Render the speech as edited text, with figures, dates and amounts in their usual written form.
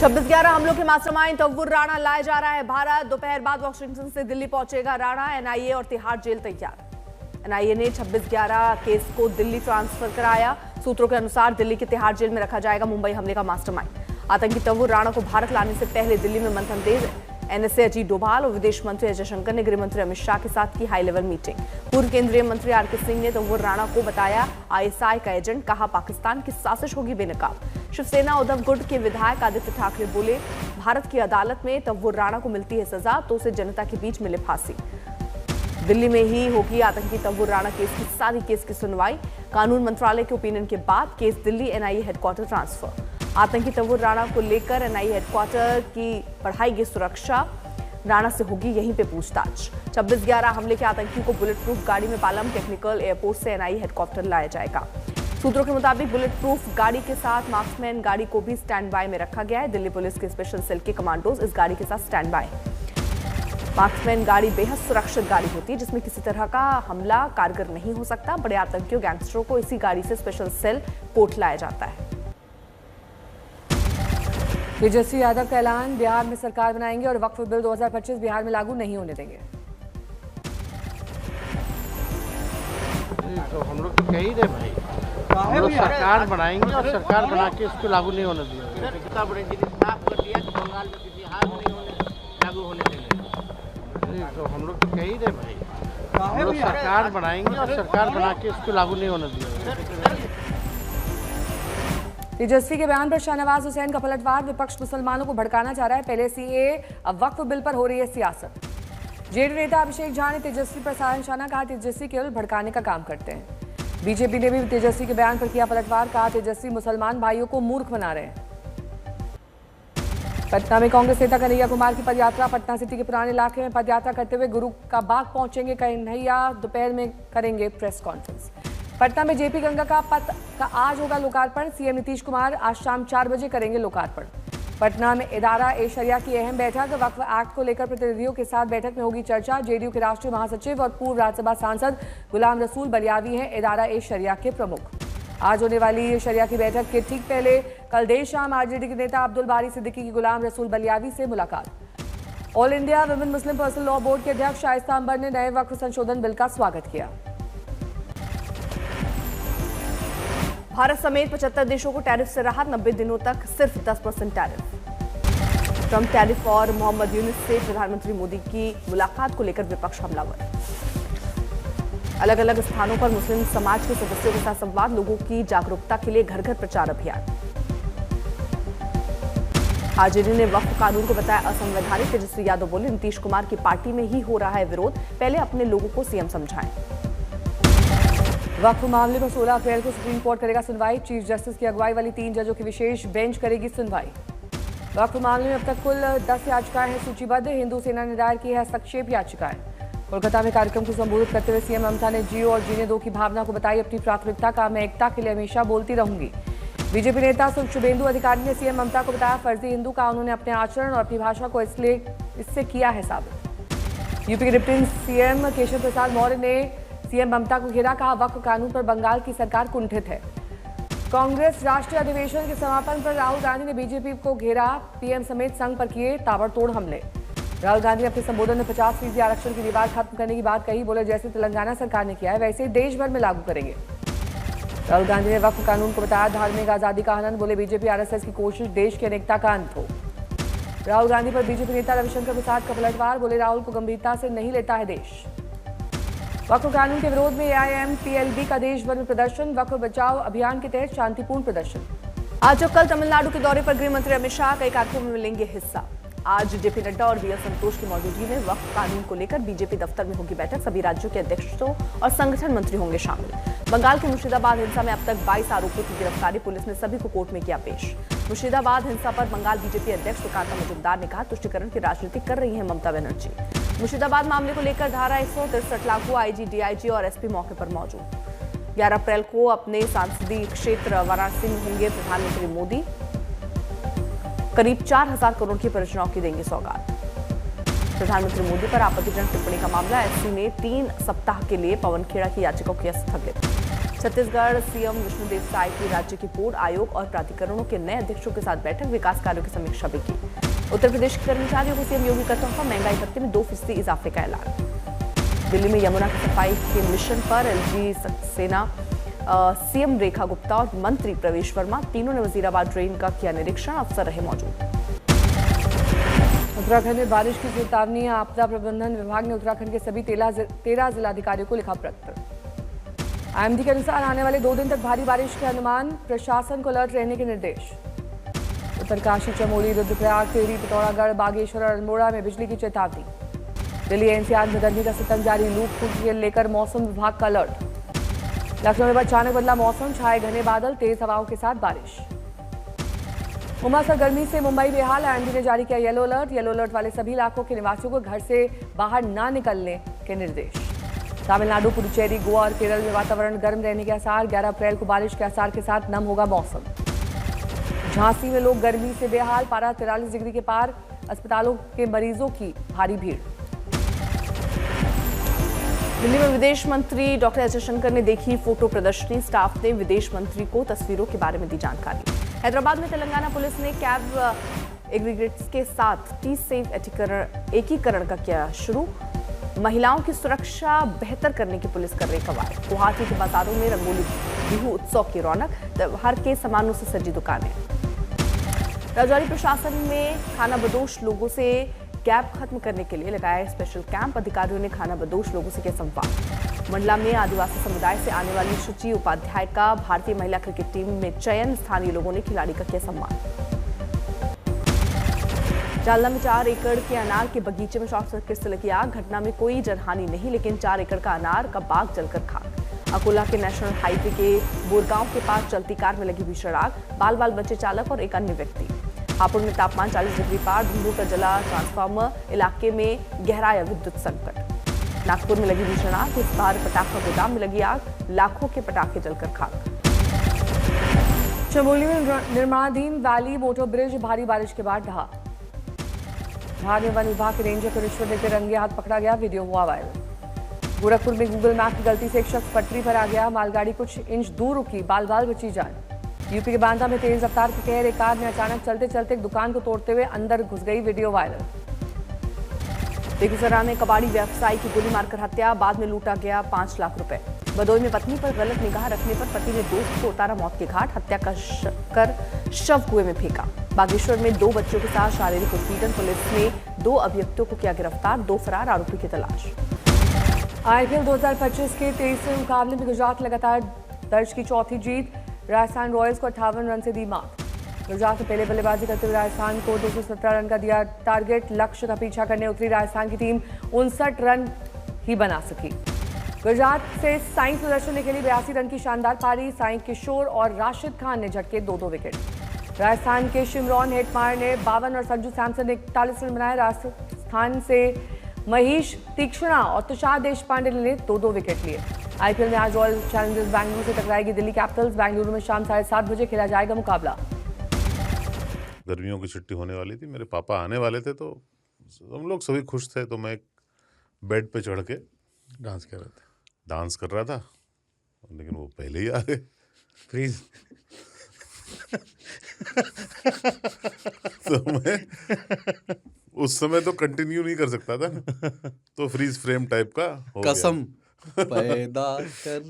26/11 हमलों के मास्टरमाइंड तव्वुर राणा लाया जा रहा है भारत। दोपहर बाद वॉशिंगटन से दिल्ली पहुंचेगा राणा। एनआईए और तिहाड़ जेल तैयार। एनआईए ने 26/11 केस को दिल्ली ट्रांसफर कराया। सूत्रों के अनुसार दिल्ली के तिहाड़ जेल में रखा जाएगा मुंबई हमले का मास्टरमाइंड। आतंकी तव्वुर राणा को भारत लाने से पहले दिल्ली में मंथन तेज। एनएसए अजीत डोभाल और विदेश मंत्री अजय शंकर ने गृह मंत्री अमित शाह के साथ की हाई लेवल मीटिंग। पूर्व केंद्रीय मंत्री आरके सिंह ने तव्वुर राणा को बताया आईएसआई का एजेंट, कहा पाकिस्तान की साजिश होगी बेनकाब। शिवसेना उद्धव गुट के विधायक आदित्य ठाकरे बोले भारत की अदालत में तव्वुर राणा को मिलती है सजा तो उसे जनता के बीच मिले फांसी। दिल्ली में ही होगी आतंकी तव्वुर राणा केस की सारी केस की सुनवाई। कानून मंत्रालय के ओपिनियन के बाद case Delhi NIA headquarter transfer. आतंकी तव्वुर राणा को लेकर एनआईए हेडक्वार्टर की बढ़ाएगी सुरक्षा। राणा से होगी यहीं पे पूछताछ। 26/11 हमले के आतंकियों को बुलेट प्रूफ गाड़ी में पालम टेक्निकल एयरपोर्ट से एनआईए हेडक्वार्टर लाया जाएगा। सूत्रों के मुताबिक बुलेट प्रूफ गाड़ी के साथ मार्क्समैन गाड़ी को भी स्टैंड बाय में रखा गया है। दिल्ली पुलिस के स्पेशल सेल के कमांडोज इस गाड़ी के साथ स्टैंड बाय। मार्क्समैन गाड़ी बेहद सुरक्षित गाड़ी होती है जिसमें किसी तरह का हमला कारगर नहीं हो सकता। बड़े आतंकियों गैंगस्टरों को इसी गाड़ी से स्पेशल सेल कोर्ट लाया जाता है। तेजस्वी यादव का ऐलान, बिहार में सरकार बनाएंगे और वक्फ बिल 2025 बिहार में लागू नहीं होने देंगे। तो हम लोग तो कह ही रहे भाई, हम लोग सरकार बनाएंगे और सरकार बना के इसको लागू नहीं होने देंगे। तो हम लोग तो कह ही रहे भाई, हम लोग सरकार बनाएंगे और सरकार बना के इसको लागू नहीं होने देंगे। तेजस्वी के बयान पर शाहनवाज हुसैन का पलटवार, विपक्ष मुसलमानों को भड़काना चाह रहा है। पहले सीए अब वक्फ बिल पर हो रही है सियासत। जेडीयू नेता अभिषेक झा ने तेजस्वी पर साधा निशाना, कहा तेजस्वी केवल भड़काने का काम करते हैं। बीजेपी ने भी तेजस्वी के बयान पर किया पलटवार, कहा तेजस्वी मुसलमान भाइयों को मूर्ख बना रहे हैं। पटना में कांग्रेस नेता कन्हैया कुमार की पदयात्रा। पटना सिटी के पुराने इलाके में पदयात्रा करते हुए गुरु का बाग पहुंचेंगे कन्हैया। दोपहर में करेंगे प्रेस कॉन्फ्रेंस। पटना में जेपी गंगा का पथ का आज होगा लोकार्पण। सीएम नीतीश कुमार आज शाम 4 बजे करेंगे लोकार्पण। पटना में इदारा ए शरिया की अहम बैठक। वक्फ एक्ट को लेकर प्रतिनिधियों के साथ बैठक में होगी चर्चा। जेडीयू के राष्ट्रीय महासचिव और पूर्व राज्यसभा सांसद गुलाम रसूल बलियावी हैं इदारा ए शरिया के प्रमुख। आज होने वाली शरिया की बैठक के ठीक पहले कल देर शाम आरजेडी के नेता अब्दुल बारी सिद्दीकी की गुलाम रसूल बलियावी से मुलाकात। ऑल इंडिया विमेन मुस्लिम पर्सनल लॉ बोर्ड के अध्यक्ष शाइस्ता अंबर ने नए वक्फ संशोधन बिल का स्वागत किया। भारत समेत 75 देशों को टैरिफ से राहत, 90 दिनों तक सिर्फ 10% टैरिफ। ट्रंप टैरिफ और मोहम्मद यूनुस से प्रधानमंत्री मोदी की मुलाकात को लेकर विपक्ष हमलावर। अलग अलग स्थानों पर मुस्लिम समाज के सदस्यों के साथ संवाद, लोगों की जागरूकता के लिए घर घर प्रचार अभियान। आरजेडी ने वक्फ कानून को बताया असंवैधानिक। तेजस्वी यादव बोले नीतीश कुमार की पार्टी में ही हो रहा है विरोध, पहले अपने लोगों को सीएम समझाएं। वक्फ मामले पर 16 अप्रैल को सुप्रीम कोर्ट करेगा सुनवाई। चीफ जस्टिस की अगुवाई वाली 3 जजों की विशेष बेंच करेगी सुनवाई। वक्फ मामले में अब तक कुल 10 याचिकाएं हैं सूचीबद्ध। हिंदू सेना ने दायर की है हस्तक्षेप याचिकाएं। कोलकाता में कार्यक्रम को संबोधित करते हुए सीएम ममता ने जियो और जीने दो की भावना को बताई अपनी प्राथमिकता, का मैं एकता के लिए हमेशा बोलती रहूंगी। बीजेपी नेता शुभेंदु अधिकारी ने सीएम ममता को बताया फर्जी हिंदू का। उन्होंने अपने आचरण और अपनी भाषा को इससे किया है साबित। यूपी के डिप्टी सीएम केशव प्रसाद मौर्य ने सीएम ममता को घेरा, कहा वक्फ कानून पर बंगाल की सरकार कुंठित है। कांग्रेस राष्ट्रीय अधिवेशन के समापन पर राहुल गांधी ने बीजेपी को घेरा। पीएम समेत संघ पर किए ताबड़तोड़ हमले। राहुल गांधी ने अपने संबोधन में 50% आरक्षण की दीवार खत्म करने की बात कही। बोले जैसे तेलंगाना सरकार ने किया है वैसे ही देश भर में लागू करेंगे। राहुल गांधी ने वक्फ कानून को बताया धार्मिक आजादी का हनन। बोले बीजेपी आरएसएस की कोशिश देश की अनेकता का अंत हो। राहुल गांधी पर बीजेपी नेता रविशंकर प्रसाद का पलटवार। बोले राहुल को गंभीरता से नहीं लेता है देश। वक्फ कानून के विरोध में एआईएमपीएलबी का देश भर में प्रदर्शन। वक्फ बचाओ अभियान के तहत शांतिपूर्ण प्रदर्शन। आज और कल तमिलनाडु के दौरे पर गृह मंत्री अमित शाह कई कार्यक्रमों में लेंगे हिस्सा। आज जेपी नड्डा और बीएल संतोष की मौजूदगी में वक्फ कानून को लेकर बीजेपी दफ्तर में होगी बैठक। सभी राज्यों के अध्यक्षों और संगठन मंत्री होंगे शामिल। बंगाल के मुर्शिदाबाद हिंसा में अब तक 22 आरोपियों की गिरफ्तारी, पुलिस ने सभी को कोर्ट में किया पेश। मुर्शिदाबाद हिंसा पर बंगाल बीजेपी अध्यक्ष सुकांता मजुमदार ने कहा तुष्टिकरण की राजनीति कर रही है ममता बनर्जी। मुर्शिदाबाद मामले को लेकर धारा 163 लागू, आईजी, डीआईजी और एसपी मौके पर मौजूद। 11 अप्रैल को अपने संसदीय क्षेत्र वाराणसी में होंगे प्रधानमंत्री मोदी। करीब 4000 करोड़ की परियोजनाओं की देंगे सौगात। प्रधानमंत्री मोदी पर आपत्तिजनक टिप्पणी का मामला, एससी ने 3 सप्ताह के लिए पवन खेड़ा की याचिका को किया स्थगित। छत्तीसगढ़ सीएम विष्णुदेव साय की राज्य के बोर्ड आयोग और प्राधिकरणों के नए अध्यक्षों के साथ बैठक, विकास कार्यों की समीक्षा भी की। उत्तर प्रदेश के कर्मचारियों को सीएम योगी का तोहफा, महंगाई भत्ते में 2% इजाफे का ऐलान। दिल्ली में यमुना की सफाई के मिशन पर एलजी सक्सेना, सीएम रेखा गुप्ता और मंत्री प्रवेश वर्मा तीनों ने वजीराबाद ड्रेन का किया निरीक्षण, अफसर रहे मौजूद। उत्तराखंड में बारिश की चेतावनी, आपदा प्रबंधन विभाग ने उत्तराखंड के सभी 13 जिलाधिकारियों को लिखा पत्र। आईएमडी के अनुसार आने वाले 2 दिन तक भारी बारिश के अनुमान, प्रशासन को अलर्ट रहने के निर्देश। उत्तरकाशी, चमोली, रुद्रप्रयाग, टिहरी, पिथौरागढ़, बागेश्वर और अल्मोड़ा में बिजली की चेतावनी। दिल्ली एनसीआर में गर्मी का सितम जारी, लू को लेकर मौसम विभाग का अलर्ट। लखनऊ में अचानक बदला मौसम, छाए घने बादल, तेज हवाओं के साथ बारिश। उमस और गर्मी से मुंबई बेहाल, आईएमडी ने जारी किया येलो अलर्ट। येलो अलर्ट वाले सभी इलाकों के निवासियों को घर से बाहर ना निकलने के निर्देश। तमिलनाडु, पुडुचेरी, गोवा और केरल में वातावरण गर्म रहने के आसार, 11 अप्रैल को बारिश के आसार के साथ नम होगा मौसम। झांसी में लोग गर्मी से बेहाल, पारा 43 डिग्री के पार, अस्पतालों के मरीजों की भारी भीड़। दिल्ली में विदेश मंत्री डॉक्टर एस जयशंकर ने देखी फोटो प्रदर्शनी, स्टाफ ने विदेश मंत्री को तस्वीरों के बारे में दी जानकारी। हैदराबाद में तेलंगाना पुलिस ने कैब एग्रीगेट्स के साथ टी सेफ एकीकरण का किया शुरू। महिलाओं की सुरक्षा बेहतर करने की पुलिस कर रही कवायद। गुवाहाटी के बाजारों में रंगोली बिहू उत्सव की रौनक, त्योहार के सामानों से सजी दुकानें। राजौरी प्रशासन में खानाबदोश लोगों से गैप खत्म करने के लिए लगाया स्पेशल कैंप, अधिकारियों ने खानाबदोश लोगों से किया संवाद। मंडला में आदिवासी समुदाय से आने वाली शुचि उपाध्याय का भारतीय महिला क्रिकेट टीम में चयन, स्थानीय लोगों ने खिलाड़ी का किया सम्मान। जालना में 4 एकड़ के अनार के बगीचे में शॉर्ट सर्किट से लगी आग, घटना में कोई जनहानि नहीं, लेकिन 4 एकड़ का अनार का बाग जलकर खाक। अकोला के नेशनल हाईवे के बोरगांव के पास चलती कार में लगी भीषण आग, बाल बाल बचे चालक और एक अन्य व्यक्ति। हापुड़ में तापमान 40 डिग्री पार, धुंधु का जला ट्रांसफार्मर, इलाके में गहराया विद्युत संकट। नागपुर में लगी भीषण आग, इस बार पटाखा गोदाम में लगी आग, लाखों के पटाखे जलकर खाक। चमोली में निर्माणाधीन वैली मोटर ब्रिज भारी बारिश के बाद ढहा। धार में वन विभाग के रेंजर को रिश्वत देकर रंगे हाथ पकड़ा गया, वीडियो हुआ वायरल। गोरखपुर में गूगल मैप की गलती से एक शख्स पटरी पर आ गया, मालगाड़ी कुछ इंच दूर रुकी, बाल बाल बची जान। यूपी के बांदा में तेज रफ्तार के कहर, एक कार ने अचानक चलते चलते एक दुकान को तोड़ते हुए अंदर घुस गई, वीडियो वायरल। बेगूसराय में कबाड़ी व्यवसायी की गोली मारकर हत्या, बाद में लूटा गया 5 लाख रुपए। भदोई में पत्नी पर गलत निगाह रखने पर पति ने दोस्त को उतारा मौत के घाट, हत्या कर शव कुएं में फेंका। बागेश्वर में 2 बच्चों के साथ शारीरिक उत्पीड़न, पुलिस ने 2 अभियुक्तों को किया गिरफ्तार, 2 फरार आरोपी की तलाश। आईपीएल 2025 के 23वें मुकाबले में गुजरात लगातार दर्ज की चौथी जीत, राजस्थान रॉयल्स को 58 रन से दी मात। गुजरात ने पहले बल्लेबाजी करते हुए राजस्थान को 217 रन का दिया टारगेट, लक्ष्य का पीछा करने उतरी राजस्थान की टीम 59 रन ही बना सकी। गुजरात से साई प्रदर्शन के लिए 82 रन की शानदार पारी, साई किशोर और राशिद खान ने झटके 2-2 विकेट। राजस्थान के शिमरॉन हेटमायर ने 52 और संजू सैमसन ने 41 रन बनाए। राजस्थान से महेश तीक्ष्णा और तुषार देशपांडे ने 2-2 विकेट लिए। आईपीएल में आज रॉयल चैलेंजर्स बेंगलुरु से टकराएगी दिल्ली कैपिटल्स, बेंगलुरु में शाम 7:30 बजे खेला जाएगा मुकाबला। गर्मियों की छुट्टी होने वाली थी, मेरे पापा आने वाले थे, तो हम लोग सभी खुश थे, तो मैं बेड पे चढ़ के डांस कर रहा था, लेकिन वो पहले ही आ गए। फ्रीज तो मैं उस समय तो कंटिन्यू नहीं कर सकता था, तो फ्रीज फ्रेम टाइप का हो गया। कसम पैदा कर